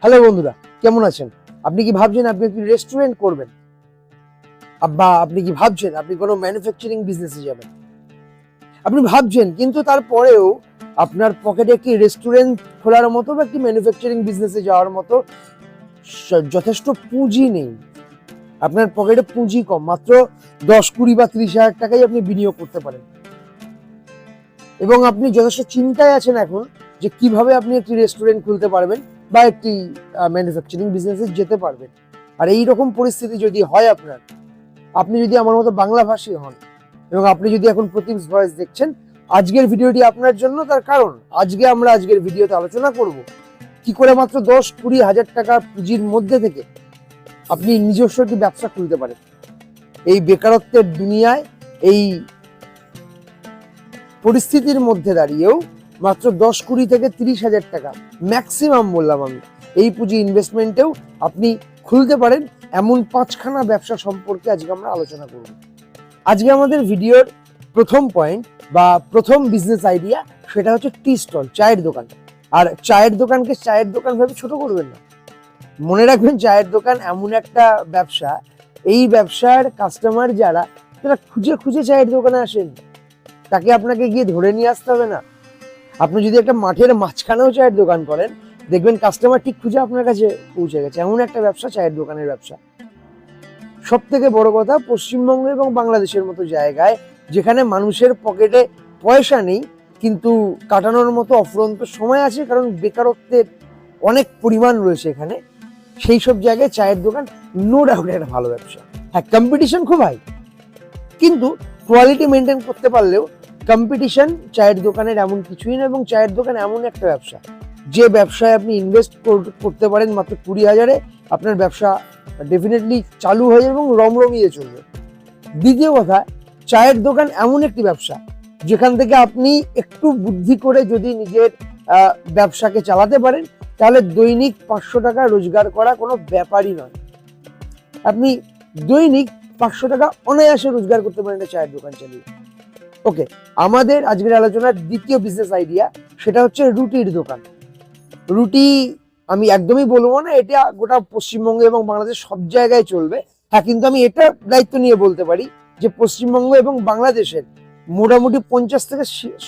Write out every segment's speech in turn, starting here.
Hello বন্ধুরা, কেমন আছেন? আপনি কি ভাবছেন আপনি একটি রেস্টুরেন্ট করবেন, বা আপনি কি ভাবছেন আপনি কোনো ম্যানুফ্যাকচারিং বিজনেসে যাবেন? আপনি ভাবছেন, কিন্তু তারপরেও আপনার পকেটে একটি রেস্টুরেন্ট খোলার মতো বা একটি ম্যানুফ্যাকচারিং বিজনেসে যাওয়ার মতো যথেষ্ট পুঁজি নেই। আপনার পকেটে পুঁজি কম, মাত্র 10, 20 বা 30 হাজার টাকাই আপনি বিনিয়োগ করতে পারেন, এবং আপনি যথেষ্ট চিন্তায় আছেন এখন যে কিভাবে আপনি একটি রেস্টুরেন্ট খুলতে পারবেন বা একটি ম্যানুফ্যাকচারিং বিজনেসে যেতে পারবেন। আর এই রকম পরিস্থিতি যদি হয় আপনার, আপনি যদি আমার মতো বাংলাভাষী হন এবং আপনি যদি এখন প্রতিমস ভয়েস দেখছেন, আজকের ভিডিওটি আপনার জন্য। তার কারণ আজকের ভিডিওতে আলোচনা করব কি করে মাত্র 10-20 হাজার টাকা পুঁজির মধ্যে থেকে আপনি নিজস্ব একটি ব্যবসা খুলতে পারেন। এই বেকারত্বের দুনিয়ায়, এই পরিস্থিতির মধ্যে দাঁড়িয়েও মাত্র 10, 20 থেকে 30 হাজার টাকা ম্যাক্সিমাম বললাম আমি, এই পুঁজি ইনভেস্টমেন্টেও আপনি খুলতে পারেন। এমন 5খানা ব্যবসা সম্পর্কে আজকে আমরা আলোচনা করব। আজকে আমাদের ভিডিওর প্রথম পয়েন্ট বা প্রথম বিজনেস আইডিয়া, সেটা হচ্ছে টি স্টল, চায়ের দোকান। আর চায়ের দোকানকে চায়ের দোকান ভেবে ছোট করবেন না। মনে রাখবেন, চায়ের দোকান এমন একটা ব্যবসা, এই ব্যবসার কাস্টমার যারা, তারা খুঁজে খুঁজে চায়ের দোকানে আসেন। তাকে আপনাকে গিয়ে ধরে নিয়ে আসতে হবে না। আপনি যদি একটা মাঠের মাঝখানেও চায়ের দোকান করেন, দেখবেন কাস্টমার ঠিক খুঁজে আপনার কাছে পৌঁছে গেছে। এমন একটা ব্যবসা চায়ের দোকানের ব্যবসা। সব থেকে বড় কথা, পশ্চিমবঙ্গ এবং বাংলাদেশের মতো জায়গায় যেখানে মানুষের পকেটে পয়সা নেই, কিন্তু কাটানোর মতো অফুরন্ত সময় আছে, কারণ বেকারত্বের অনেক পরিমাণ রয়েছে এখানে, সেই সব জায়গায় চায়ের দোকান নো ডাউট একটা ভালো ব্যবসা। হ্যাঁ, কম্পিটিশন খুব হাই, কিন্তু কোয়ালিটি মেনটেন করতে পারলেও কম্পিটিশন চায়ের দোকানের এমন কিছুই না। এবং চায়ের দোকান এমন একটা ব্যবসা, যে ব্যবসায় আপনি ইনভেস্ট করতে পারেন মাত্র 20,000-এ, আপনার ব্যবসা ডেফিনেটলি চালু হয়ে যাবে এবং রমরমিয়ে চলবে। দ্বিতীয় কথা, চায়ের দোকান এমন একটি ব্যবসা যেখান থেকে আপনি একটু বুদ্ধি করে যদি নিজের ব্যবসাকে চালাতে পারেন, তাহলে দৈনিক 500 টাকা রোজগার করা কোনো ব্যাপারই নয়। আপনি দৈনিক 500 টাকা অনায়াসে রোজগার করতে পারেন একটা চায়ের দোকান চালিয়ে। ওকে, আমাদের আজকের আলোচনার দ্বিতীয় বিজনেস আইডিয়া, সেটা হচ্ছে রুটির দোকান। রুটি আমি একদমই বলবো না এটা গোটা পশ্চিমবঙ্গ এবং বাংলাদেশ সব জায়গায় চলবে। হ্যাঁ, কিন্তু আমি এটা দায়িত্ব নিয়ে বলতে পারি যে পশ্চিমবঙ্গ এবং বাংলাদেশের মোটামুটি 50 থেকে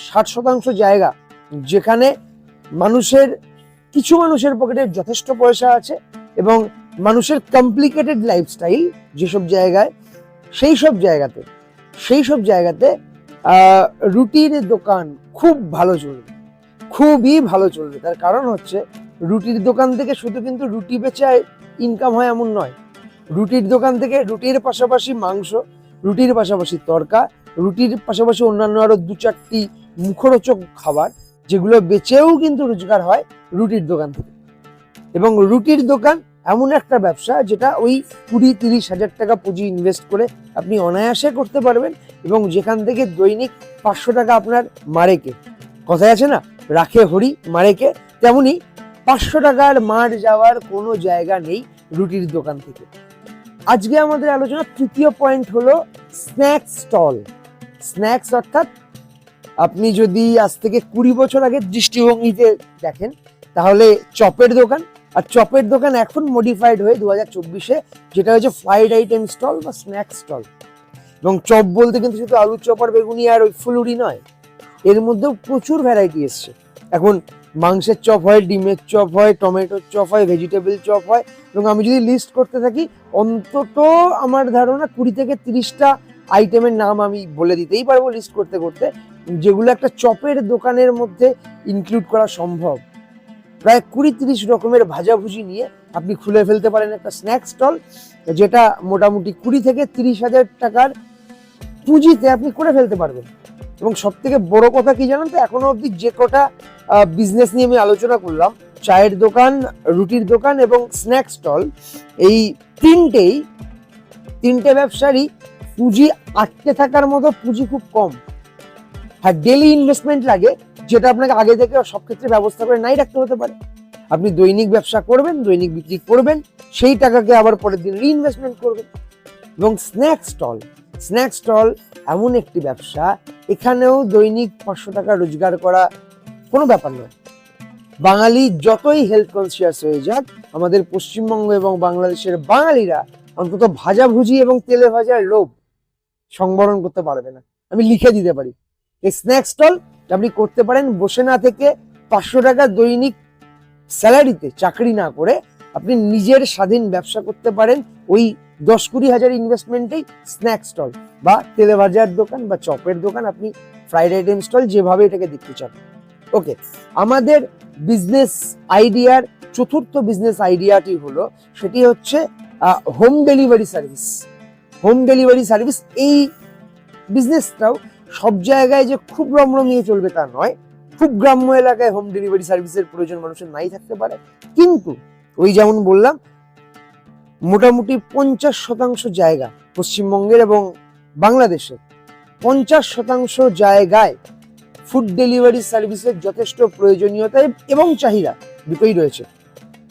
60% জায়গা, যেখানে কিছু মানুষের পকেটে যথেষ্ট পয়সা আছে এবং মানুষের কমপ্লিকেটেড লাইফস্টাইল যেসব জায়গায়, সেই সব জায়গাতে রুটির দোকান খুব ভালো চলবে, খুবই ভালো চলবে। তার কারণ হচ্ছে, রুটির দোকান থেকে শুধু কিন্তু রুটি বেচে ইনকাম হয় এমন নয়। রুটির দোকান থেকে রুটির পাশাপাশি মাংস, রুটির পাশাপাশি তড়কা, রুটির পাশাপাশি অন্যান্য আরো 2-4টি মুখরোচক খাবার, যেগুলো বেচেও কিন্তু রোজগার হয় রুটির দোকান থেকে। এবং রুটির দোকান এমন একটা ব্যবসা যেটা ওই 20-30 হাজার টাকা পুঁজি ইনভেস্ট করে আপনি অনায়াসে করতে পারবেন, এবং যেখান থেকে দৈনিক 500 টাকা আপনার মারেকে, কথায় আছে না, রাখে হরি মারেকে, তেমনি 500 টাকার মার যাওয়ার কোনো জায়গা নেই রুটির দোকান থেকে। আজকে আমাদের আলোচনার তৃতীয় পয়েন্ট হলো স্ন্যাক্স স্টল। স্ন্যাক্স অর্থাৎ, আপনি যদি আজ থেকে 20 বছর আগের দৃষ্টিভঙ্গিতে দেখেন, তাহলে চপের দোকান। আর চপের দোকান এখন মডিফাইড হয়ে 2024-এ যেটা হচ্ছে ফ্রাইড আইটেম স্টল বা স্ন্যাক্স স্টল। এবং চপ বলতে কিন্তু শুধু আলু চপ আর বেগুনি আর ওই ফুলুরি নয়, এর মধ্যেও প্রচুর ভ্যারাইটি এসছে। এখন মাংসের চপ হয়, ডিমের চপ হয়, টমেটোর চপ হয়, ভেজিটেবল চপ হয়, এবং আমি যদি লিস্ট করতে থাকি, অন্তত আমার ধারণা 20 থেকে 30টা আইটেমের নাম আমি বলে দিতেই পারবো লিস্ট করতে করতে, যেগুলো একটা চপের দোকানের মধ্যে ইনক্লুড করা সম্ভব। প্রায় 20-30 রকমের ভাজাভুজি নিয়ে আপনি খুলে ফেলতে পারেন একটা স্ন্যাক্স স্টল, যেটা মোটামুটি 20 থেকে 30 হাজার টাকার পুঁজিতে আপনি করে ফেলতে পারবেন। এবং সব থেকে বড় কথা কি জানেন তো, এখনো অবধি যে কটা বিজনেস নিয়ে আমি আলোচনা করলাম, চায়ের দোকান, রুটির দোকান এবং স্ন্যাক্স স্টল, এই তিনটে ব্যবসারই পুঁজি আটকে থাকার মতো পুঁজি খুব কম। হ্যাঁ, ডেলি ইনভেস্টমেন্ট লাগে, যেটা আপনাকে আগে থেকে সব ক্ষেত্রে ব্যবস্থা করে নাই রাখতে হতে পারে। আপনি দৈনিক ব্যবসা করবেন, দৈনিক বিক্রি করবেন, সেই টাকাকে আবার পরের দিন রিইনভেস্টমেন্ট করবেন। এবং স্ন্যাক্স স্টল এমন একটি ব্যবসা, এখানেও দৈনিক 500 টাকা রোজগার করা কোনো ব্যাপার নয়। বাঙালি যতই হেলথ কনসিয়াস হয়ে যাক, আমাদের পশ্চিমবঙ্গ এবং বাংলাদেশের বাঙালিরা অন্তত ভাজাভুজি এবং তেলে ভাজার লোভ সংবরণ করতে পারবে না। আমি লিখে দিতে পারি। এই স্ন্যাক স্টল আপনি করতে পারেন বসে না থেকে, 500 টাকা দৈনিক স্যালারিতে চাকরি না করে আপনি নিজের স্বাধীন ব্যবসা করতে পারেন। ওই 10-20 হাজার ইনভেস্টমেন্টেই স্ন্যাক স্টল বা তেলে ভাজার দোকান বা চপের দোকান, আপনি ফ্রাইড আইটেম স্টল, যেভাবে এটাকে দেখতে চান। ওকে, আমাদের বিজনেস আইডিয়ার চতুর্থ বিজনেস আইডিয়াটি হলো, সেটি হচ্ছে home delivery service. Home delivery service, এই বিজনেসটাও সব জায়গায় যে খুব রমরমিয়ে চলবে তা নয়। খুব গ্রাম্য এলাকায় হোম ডেলিভারি সার্ভিসের প্রয়োজন মানুষের নাই থাকতে পারে, কিন্তু ওই যেমন বললাম, মোটামুটি 50% জায়গা পশ্চিমবঙ্গের এবং বাংলাদেশের 50% জায়গায় ফুড ডেলিভারি সার্ভিসের যথেষ্ট প্রয়োজনীয়তা এবং চাহিদা দুটোই রয়েছে।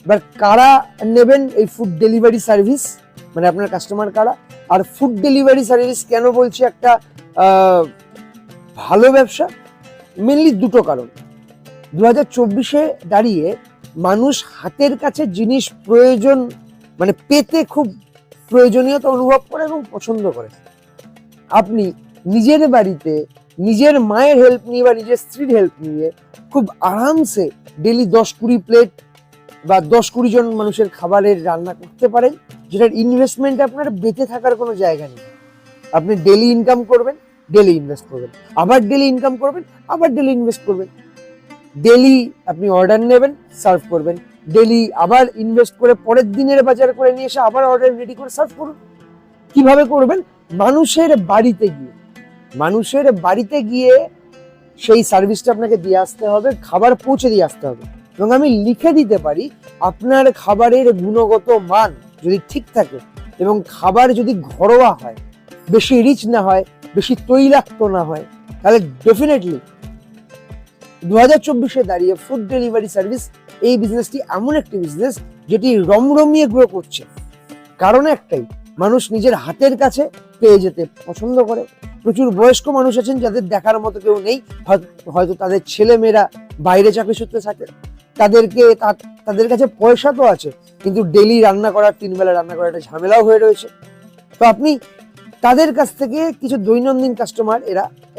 এবার কারা নেবেন এই ফুড ডেলিভারি সার্ভিস, মানে আপনার কাস্টমার কারা? আর ফুড ডেলিভারি সার্ভিস কেন বলছি একটা ভালো ব্যবসা? মেনলি দুটো কারণ। 2024-এ দাঁড়িয়ে মানুষ হাতের কাছে জিনিস প্রয়োজন, মানে পেতে খুব প্রয়োজনীয়তা অনুভব করে এবং পছন্দ করে। আপনি নিজের বাড়িতে নিজের মায়ের হেল্প নিয়ে বা নিজের স্ত্রীর হেল্প নিয়ে খুব আরামসে ডেলি 10-20 প্লেট বা 10-20 জন মানুষের খাবারের রান্না করতে পারেন, যেটার ইনভেস্টমেন্ট আপনার বেঁচে থাকার কোনো জায়গা নেই। আপনি ডেলি ইনকাম করবেন, ডেলি ইনভেস্ট করবেন, আবার ডেলি ইনকাম করবেন, আবার ডেলি ইনভেস্ট করবেন। ডেলি আপনি অর্ডার নেবেন, সার্ভ করবেন, ডেলি আবার ইনভেস্ট করে পরের দিনের বাজার করে নিয়ে এসে আবার অর্ডার রেডি করে সার্ভ করুন। কিভাবে করবেন? মানুষের বাড়িতে গিয়ে সেই সার্ভিসটা আপনাকে দিয়ে আসতে হবে, খাবার পৌঁছে দিয়ে আসতে হবে। এবং আমি লিখে দিতে পারি, আপনার খাবারের গুণগত মান যদি ঠিক থাকে এবং খাবার যদি ঘরোয়া হয়, বেশি রিচ না হয়, বেশি তৈলাক্ত না হয়, তাহলে ডেফিনেটলি 2024-এ দাঁড়িয়ে ফুড ডেলিভারি সার্ভিস, এই বিজনেসটি এমন একটি বিজনেস যেটি রমরমিয়ে গ্রো করছে। কারণ একটাই, মানুষ নিজের হাতের কাছে পেয়ে যেতে পছন্দ করে। প্রচুর বয়স্ক মানুষ আছেন যাদের দেখার মতো কেউ নেই, হয়তো তাদের ছেলে মেয়েরা বাইরে চাকরি সূত্রে থাকে, তাদের কাছে পয়সা তো আছে, কিন্তু ডেলি রান্না করার, 3 বেলা রান্না করার একটা ঝামেলাও হয়ে রয়েছে। তো আপনি তাদের কাছ থেকে কিছু দৈনন্দিন কাস্টমার,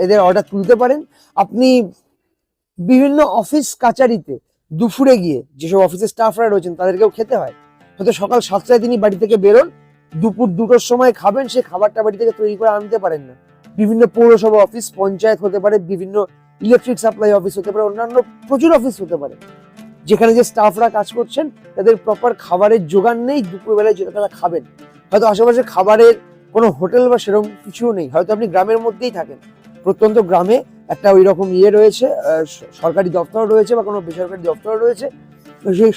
এদের অর্ডার তুলতে পারেন। আপনি বিভিন্ন অফিস কাচারিতে দুপুরে গিয়ে, যেসব অফিসের স্টাফরা রয়েছেন তাদেরকেও খেতে হয়, হয়তো সকাল 7টায় তিনি বাড়ি থেকে বেরোন, দুপুর 2টোর সময় খাবেন, সে খাবারটা বাড়ি থেকে তৈরি করে আনতে পারেন না। বিভিন্ন পৌরসভা অফিস, পঞ্চায়েত হতে পারে, বিভিন্ন ইলেকট্রিক সাপ্লাই অফিস হতে পারে, অন্যান্য প্রচুর অফিস হতে পারে, যেখানে যে স্টাফরা কাজ করছেন তাদের প্রপার খাবারের জোগান নেই দুপুরবেলায় যেটা তারা খাবেন। হয়তো আশেপাশে খাবারের কোনো হোটেল বা সেরকম কিছুও নেই, হয়তো আপনি গ্রামের মধ্যেই থাকেন, প্রত্যন্ত গ্রামে একটা ওই রকম রয়েছে, সরকারি দপ্তর রয়েছে বা কোনো বেসরকারি দপ্তর রয়েছে,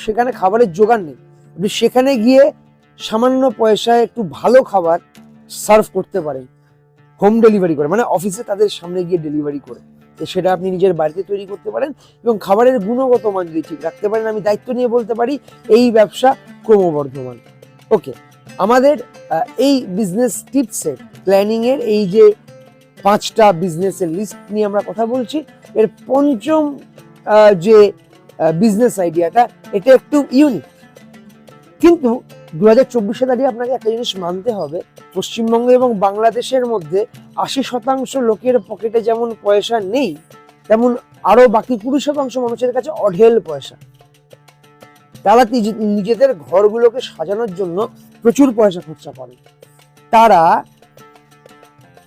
সেখানে খাবারের জোগান নেই। আপনি সেখানে গিয়ে সামান্য পয়সায় একটু ভালো খাবার সার্ভ করতে পারেন, হোম ডেলিভারি করে, মানে অফিসে তাদের সামনে গিয়ে ডেলিভারি করে। তো সেটা আপনি নিজের বাড়িতে তৈরি করতে পারেন এবং খাবারের গুণগত মান যদি ঠিক রাখতে পারেন, আমি দায়িত্ব নিয়ে বলতে পারি এই ব্যবসা ক্রমবর্ধমান। ওকে, আমাদের এই বিজনেস টিপসের প্ল্যানিং এর এই যে 5টা বিজনেসের লিস্ট নিয়ে আমরা কথা বলছি, এর পঞ্চম যে বিজনেস আইডিয়াটা, এটা একটু ইউনিক। কিন্তু 2024-এ দাঁড়িয়ে আপনাকে একটা জিনিস মানতে হবে, পশ্চিমবঙ্গ এবং বাংলাদেশের মধ্যে 80% লোকের পকেটে যেমন পয়সা নেই, তেমন আরো বাকি 20% মানুষের কাছে অঢেল পয়সা। তারা নিজেদের ঘরগুলোকে সাজানোর জন্য প্রচুর পয়সা খরচা করেন, তারা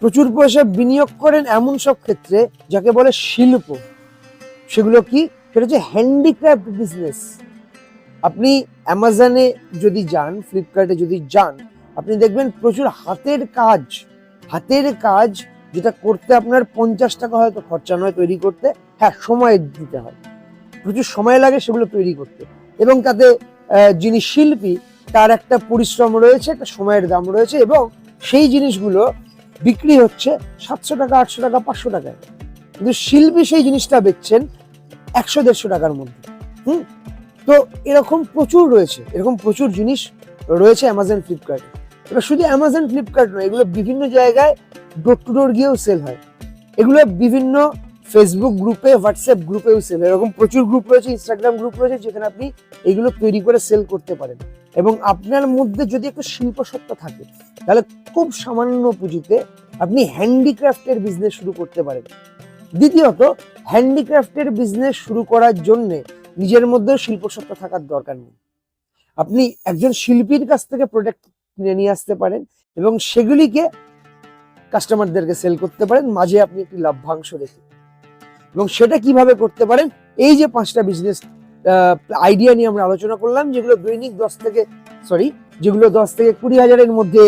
প্রচুর পয়সা বিনিয়োগ করেন এমন সব ক্ষেত্রে যাকে বলে শিল্প। সেগুলো কি? সেটা হচ্ছে হ্যান্ডিক্রাফট বিজনেস। আপনি অ্যামাজনে যদি যান, ফ্লিপকার্টে যদি যান, আপনি দেখবেন প্রচুর হাতের কাজ যেটা করতে আপনার 50 টাকা হয়তো খরচা নয় তৈরি করতে, হ্যাঁ সময় দিতে হয়, প্রচুর সময় লাগে সেগুলো তৈরি করতে, এবং তাতে যিনি শিল্পী তার একটা পরিশ্রম রয়েছে, একটা সময়ের দাম রয়েছে, এবং সেই জিনিসগুলো বিক্রি হচ্ছে 700 টাকা, 800 টাকা, 500 টাকায়, কিন্তু শিল্পী সেই জিনিসটা বেচছেন 100-150 টাকার মধ্যে। তো এরকম প্রচুর জিনিস রয়েছে অ্যামাজন, ফ্লিপকার্টে। এবার শুধু অ্যামাজন, ফ্লিপকার্ট নয়, এগুলো বিভিন্ন জায়গায় ডোর টু ডোর গিয়েও সেল হয়। এগুলো বিভিন্ন ফেসবুক গ্রুপে, হোয়াটসঅ্যাপ গ্রুপেও সেল, এরকম প্রচুর গ্রুপ রয়েছে, ইনস্টাগ্রাম গ্রুপ রয়েছে, যেখানে আপনি এইগুলো তৈরি করে সেল করতে পারেন। এবং আপনার মধ্যে যদি একটু শিল্পসত্তা থাকে, তাহলে খুব সামান্য পুঁজিতে আপনি হ্যান্ডিক্রাফটের বিজনেস শুরু করতে পারেন। দ্বিতীয়ত, হ্যান্ডিক্রাফটের বিজনেস শুরু করার জন্য নিজের মধ্যে শিল্পসত্তা থাকার দরকার নেই। আপনি একজন শিল্পীর কাছ থেকে প্রোডাক্ট কিনে নিয়ে আসতে পারেন এবং সেগুলিকে কাস্টমারদেরকে সেল করতে পারেন, মাঝে আপনি একটি লভ্যাংশ রেখে। এবং সেটা কিভাবে করতে পারেন, এই যে 5টা বিজনেস আইডিয়া নিয়ে আমরা আলোচনা করলাম, যেগুলো দৈনিক 10 থেকে 20 হাজারের মধ্যে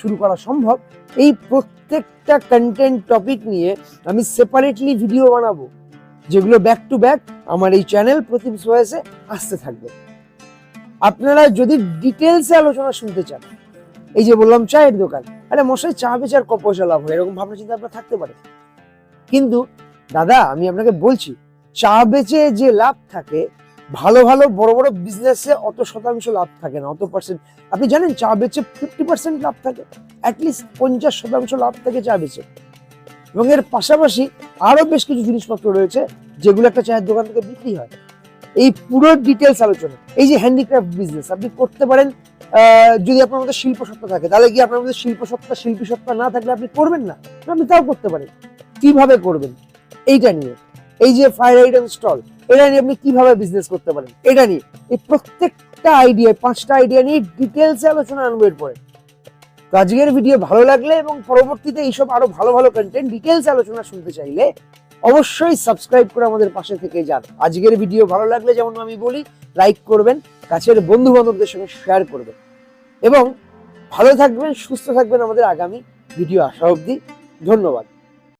শুরু করা সম্ভব, এই প্রত্যেকটা কন্টেন্ট টপিক নিয়ে আমি সেপারেটলি ভিডিও বানাবো, যেগুলো ব্যাক টু ব্যাক আমার এই চ্যানেল প্রতিদিন ভয়েসে আসতে থাকবে। আপনারা যদি ডিটেলসে আলোচনা শুনতে চান, এই যে বললাম চায়ের দোকান, আরে মশাই চা বেচার ক পয়সা লাভ হয়, এরকম ভাবনা চিন্তা আপনার থাকতে পারে। কিন্তু দাদা আমি আপনাকে বলছি, চা বেচে যে লাভ থাকে, ভালো ভালো বড় বড় বিজনেসে অত শতাংশ লাভ থাকে না, অত পার্সেন্ট। আপনি জানেন চা বেচে 50% লাভ থাকে, অ্যাটলিস্ট 50% লাভ থাকে চা বেচে। এবং এর পাশাপাশি আরো বেশ কিছু জিনিসপত্র রয়েছে যেগুলো একটা চায়ের দোকান থেকে বিক্রি হয়। এই পুরো ডিটেলস আলোচনা, এই যে হ্যান্ডিক্রাফট বিজনেস আপনি করতে পারেন যদি আপনার মধ্যে শিল্পসত্তা থাকে। তাহলে কি আপনার মধ্যে শিল্পী সত্তা না থাকলে আপনি করবেন না? আপনি তাও করতে পারেন। কিভাবে করবেন এইটা নিয়ে, এই যে ফায়ার আইটেম স্টল, এটা নিয়ে আপনি কিভাবে বিজনেস করতে পারেন, এটা নিয়ে এই প্রত্যেকটা আইডিয়া, 5টা আইডিয়া নিয়ে ডিটেলসে আলোচনা আনবো এরপরে। তো আজকের ভিডিও ভালো লাগলে এবং পরবর্তীতে এইসব আরো ভালো ভালো কন্টেন্ট ডিটেলস আলোচনা শুনতে চাইলে অবশ্যই সাবস্ক্রাইব করে আমাদের পাশে থেকে যান। আজকের ভিডিও ভালো লাগলে, যেমন আমি বলি, লাইক করবেন, কাছের বন্ধু বান্ধবদের সঙ্গে শেয়ার করবেন এবং ভালো থাকবেন, সুস্থ থাকবেন আমাদের আগামী ভিডিও আসা অবধি। ধন্যবাদ।